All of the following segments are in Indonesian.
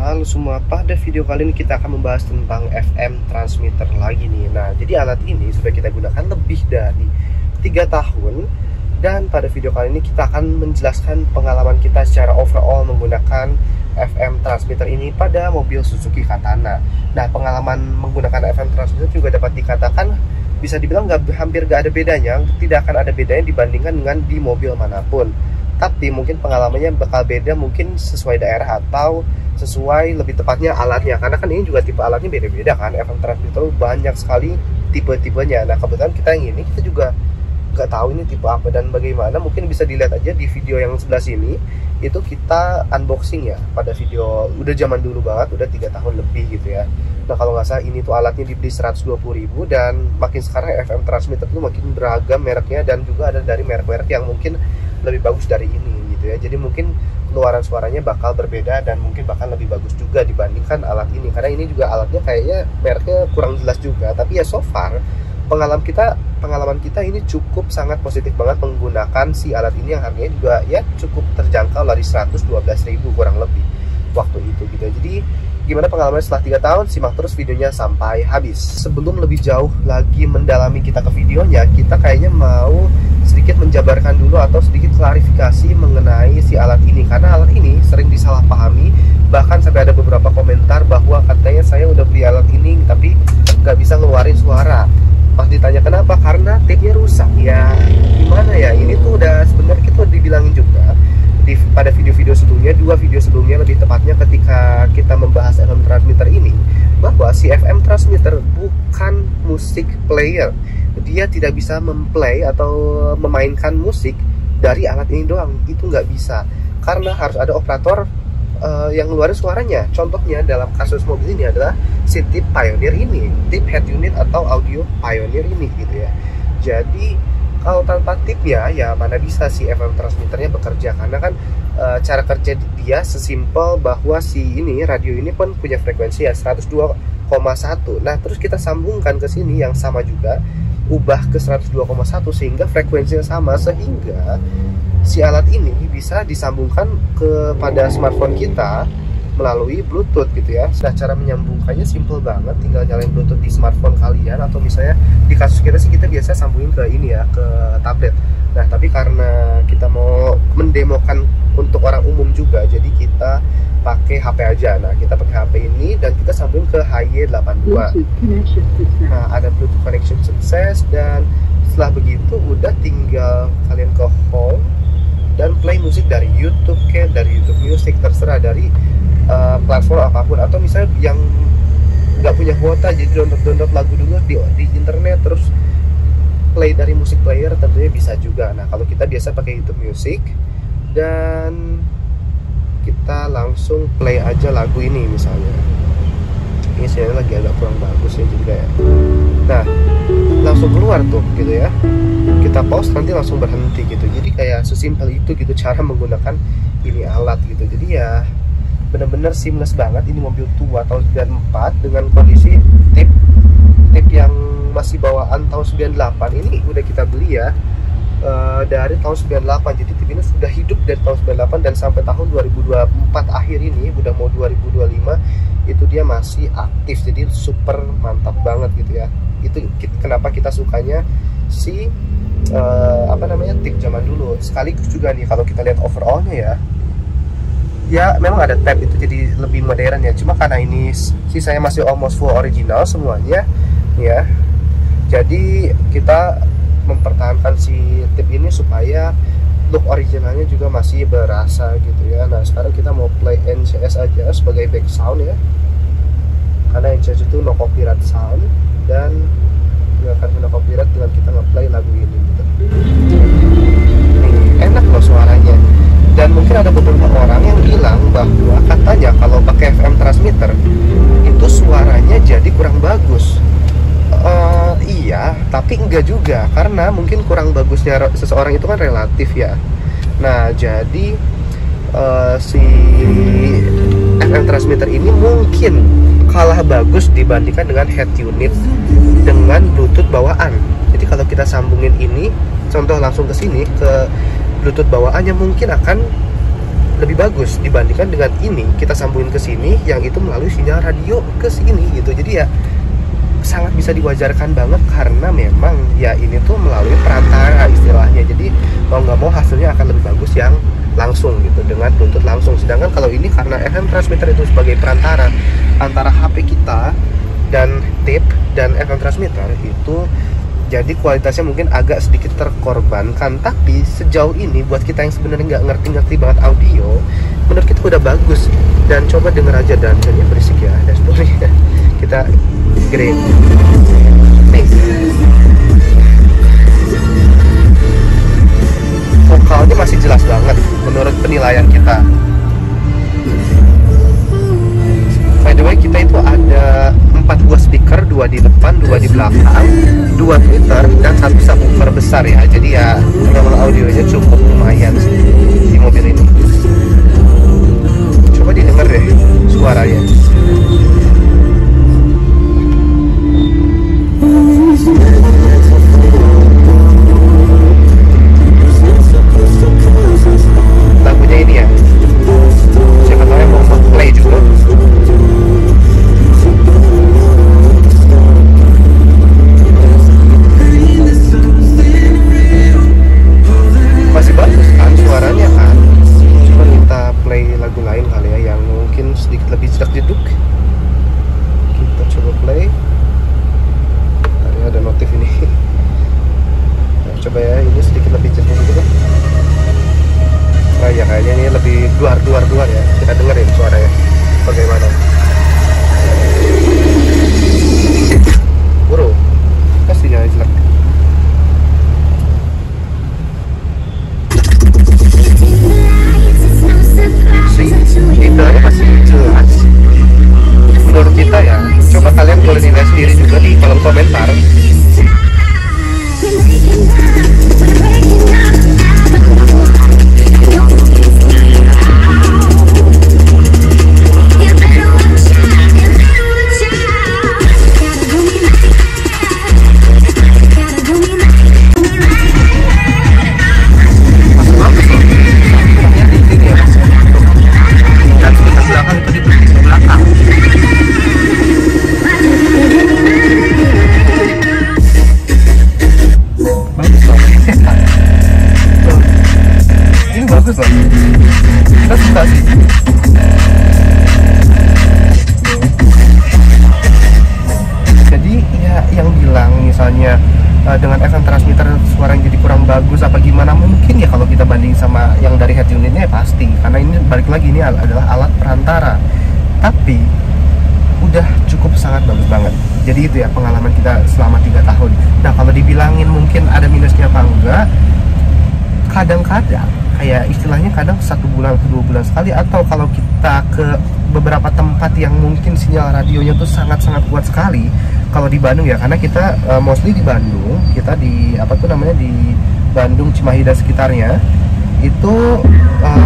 Halo semua, pada video kali ini kita akan membahas tentang FM transmitter lagi nih. Nah, jadi alat ini sudah kita gunakan lebih dari 3 tahun. Dan pada video kali ini kita akan menjelaskan pengalaman kita secara overall menggunakan FM transmitter ini pada mobil Suzuki Katana. Nah, pengalaman menggunakan FM transmitter juga dapat dikatakan bisa dibilang hampir gak ada bedanya. Tidak akan ada bedanya dibandingkan dengan di mobil manapun. Tapi mungkin pengalamannya bakal beda, mungkin sesuai daerah atau sesuai lebih tepatnya alatnya, karena kan ini juga tipe alatnya beda-beda kan. FM transmitter banyak sekali tipe-tipenya. Nah, kebetulan kita yang ini kita juga nggak tahu ini tipe apa dan bagaimana. Mungkin bisa dilihat aja di video yang sebelah sini, itu kita unboxing ya, pada video udah zaman dulu banget, udah 3 tahun lebih gitu ya. Nah, kalau nggak salah ini tuh alatnya dibeli 120.000, dan makin sekarang FM transmitter tuh makin beragam mereknya, dan juga ada dari merek-merek yang mungkin lebih bagus dari ini gitu ya. Jadi mungkin keluaran suaranya bakal berbeda dan mungkin bahkan lebih bagus juga dibandingkan alat ini, karena ini juga alatnya kayaknya mereknya kurang jelas juga. Tapi ya so far pengalaman kita ini cukup sangat positif banget menggunakan si alat ini, yang harganya juga ya cukup terjangkau dari 112.000 kurang lebih waktu itu gitu. Jadi gimana pengalaman setelah 3 tahun? Simak terus videonya sampai habis. Sebelum lebih jauh lagi mendalami kita ke videonya, kita kayaknya mau sedikit menjabarkan dulu atau sedikit klarifikasi mengenai si alat ini, karena alat ini sering disalahpahami. Bahkan sampai ada beberapa komentar bahwa katanya saya udah beli alat ini tapi nggak bisa ngeluarin suara. Pas ditanya kenapa, karena tape-nya rusak. Ya gimana ya, ini tuh udah sebenarnya kita udah dibilangin juga pada video-video sebelumnya, 2 video sebelumnya lebih tepatnya, ketika kita membahas FM transmitter ini, bahwa si FM transmitter bukan musik player. Dia tidak bisa memplay atau memainkan musik dari alat ini doang. Itu nggak bisa, karena harus ada operator yang ngeluarin suaranya. Contohnya dalam kasus mobil ini adalah si tip Pioneer ini, tip head unit atau audio Pioneer ini gitu ya. Jadi kalau tanpa tip ya mana bisa si FM transmitternya bekerja, karena kan cara kerja dia sesimpel bahwa si ini radio ini pun punya frekuensi ya 102,1. Nah, terus kita sambungkan ke sini yang sama juga, ubah ke 102,1 sehingga frekuensinya sama, sehingga si alat ini bisa disambungkan kepada smartphone kita melalui Bluetooth gitu ya. Nah, cara menyambungkannya simple banget, tinggal nyalain Bluetooth di smartphone kalian, atau misalnya di kasus kita sih kita biasa sambungin ke ini ya, ke tablet. Nah, tapi karena kita mau mendemokan untuk orang umum juga, jadi kita pakai HP aja. Nah, kita pakai HP ini dan kita sambung ke HY82. Nah, ada Bluetooth connection sukses, dan setelah begitu udah tinggal kalian ke home dan play musik dari YouTube, dari YouTube Music, terserah dari platform apapun, atau misalnya yang nggak punya kuota jadi download lagu dulu di internet terus play dari musik player, tentunya bisa juga. Nah, kalau kita biasa pakai YouTube Music, dan kita langsung play aja lagu ini misalnya. Ini saya lagi agak kurang bagus ya jadi kayak. Nah, langsung keluar tuh gitu ya. Kita pause nanti langsung berhenti gitu. Jadi kayak sesimpel itu gitu cara menggunakan ini alat gitu. Jadi ya bener-bener seamless banget. Ini mobil tua tahun 94 dengan kondisi tip yang masih bawaan tahun 98. Ini udah kita beli ya dari tahun 98. Jadi tip ini sudah hidup dari tahun 98 dan sampai tahun 2024 akhir ini, udah mau 2025, itu dia masih aktif. Jadi super mantap banget gitu ya. Itu kenapa kita sukanya si tip zaman dulu. Sekaligus juga nih kalau kita lihat overallnya ya memang ada tab itu jadi lebih modern ya. Cuma karena ini sisanya masih almost full original semuanya ya, jadi kita mempertahankan si tip ini supaya look originalnya juga masih berasa gitu ya. Nah, sekarang kita mau play NCS aja sebagai back sound ya, karena NCS itu no copyright sound, dan nggak akan kena copyright dengan kita nge-play lagu ini gitu. Enak loh suaranya. Dan mungkin ada beberapa orang yang bilang bahwa katanya kalau pakai FM transmitter itu suaranya jadi kurang bagus. Iya, tapi enggak juga, karena mungkin kurang bagusnya seseorang itu kan relatif ya. Nah, jadi si FM transmitter ini mungkin kalah bagus dibandingkan dengan head unit dengan Bluetooth bawaan. Jadi kalau kita sambungin ini, contoh langsung ke sini ke Bluetooth bawaannya, mungkin akan lebih bagus dibandingkan dengan ini kita sambungin ke sini yang itu melalui sinyal radio ke sini gitu. Jadi ya sangat bisa diwajarkan banget karena memang ya ini tuh melalui perantara istilahnya. Jadi mau nggak mau hasilnya akan lebih bagus yang langsung gitu, dengan Bluetooth langsung. Sedangkan kalau ini karena FM transmitter itu sebagai perantara antara HP kita dan tape dan FM transmitter itu, jadi kualitasnya mungkin agak sedikit terkorbankan. Tapi sejauh ini buat kita yang sebenarnya nggak ngerti-ngerti banget audio, menurut kita udah bagus. Dan coba denger aja, dan ini berisik ya dashboardnya. Kita green nih, vokalnya masih jelas banget menurut penilaian kita. By the way, kita itu ada 4 buah speaker, 2 di depan, 2 di belakang, 2 tweeter, dan 1 subwoofer besar ya. Jadi ya level audionya cukup lumayan sih di mobil ini. Coba didengar deh suaranya. Lagunya ini ya, siapa tahu yang mau play juga. Masih bagus kan suaranya kan. Coba kita play lagu lain kali ya yang mungkin sedikit lebih jedak-jeduk. Kita coba play. Ada notif ini. Nah, coba ya, ini sedikit lebih jelas gitu. Nah ya kayaknya ini lebih duar ya. Kita dengerin suaranya bagaimana. Bro, pasti nyala jelek. Detailnya masih jelas menurut kita ya. Coba kalian boleh nilai sendiri juga di kolom komentar. Bagus loh, kita suka sih. Jadi ya yang bilang misalnya dengan FM transmitter suara yang jadi kurang bagus apa gimana, mungkin ya kalau kita banding sama yang dari head unitnya ya pasti, karena ini balik lagi ini adalah alat perantara, tapi udah cukup sangat bagus banget. Jadi itu ya pengalaman kita selama 3 tahun. Nah kalau dibilangin mungkin ada minusnya apa enggak, kadang-kadang kayak istilahnya kadang 1 bulan ke 2 bulan sekali, atau kalau kita ke beberapa tempat yang mungkin sinyal radionya tuh sangat-sangat kuat sekali. Kalau di Bandung ya, karena kita mostly di Bandung, kita di apa tuh namanya, di Bandung, Cimahi dan sekitarnya itu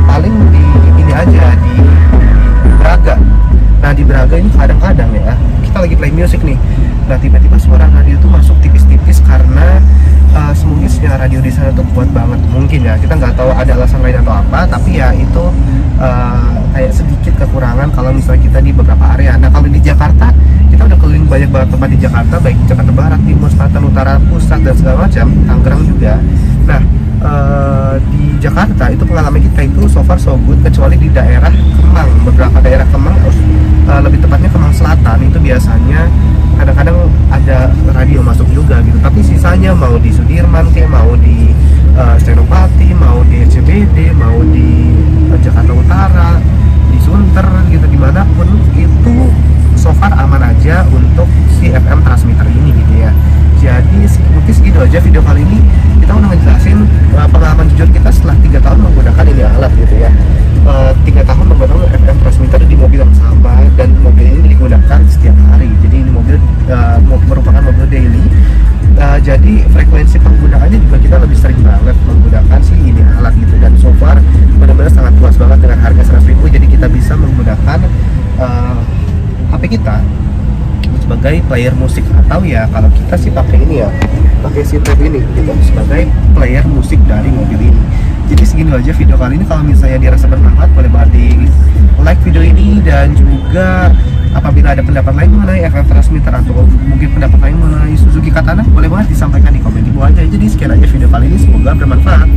paling di ini aja, di Braga. Nah di Braga ini kadang-kadang ya kita lagi play music nih, nah tiba-tiba suara radio tuh masuk tipis-tipis karena mungkin sinyal radio di sana tuh kuat banget. Mungkin ya, kita nggak tahu ada alasan lain atau apa, tapi ya itu kayak sedikit kekurangan kalau misalnya kita di beberapa area. Nah kalau di Jakarta, kita udah keliling banyak banget tempat di Jakarta, baik Jakarta Barat, Timur, Selatan, Utara, Pusat, dan segala macam, Tangerang juga. Nah di Jakarta itu pengalaman kita itu so far so good, kecuali di daerah Kemang. Beberapa daerah Kemang, lebih tepatnya Kemang Selatan, itu biasanya kadang-kadang ada radio masuk juga gitu. Tapi sisanya mau di Sudirman kayak, mau di Senopati, mau di CBD, mau di Jakarta Utara, di Sunter gitu, dimanapun itu so far aman aja untuk si FM transmitter ini gitu ya. Jadi mungkin segitu aja video kali ini. Kita udah ngejelasin pengalaman jujur kita setelah 3 tahun menggunakan ini alat gitu ya. 3 tahun menggunakan FM transmitter di mobil yang sama, dan mobil ini digunakan setiap hari. Jadi ini mobil merupakan mobil daily. Jadi frekuensi penggunaannya juga kita lebih sering banget menggunakan si ini alat gitu. Dan so far benar-benar sangat puas banget dengan harga 100.000. Jadi kita bisa menggunakan HP kita sebagai player musik, atau ya kalau kita sih pakai ini ya, pakai si tab ini gitu sebagai player musik dari mobil ini. Jadi segini aja video kali ini. Kalau misalnya dirasa bermanfaat, boleh banget di like video ini, dan juga apabila ada pendapat lain mengenai FF transmitter atau mungkin pendapat lain mengenai Suzuki Katana, boleh banget disampaikan di komen di bawah aja. Jadi sekian aja video kali ini, semoga bermanfaat.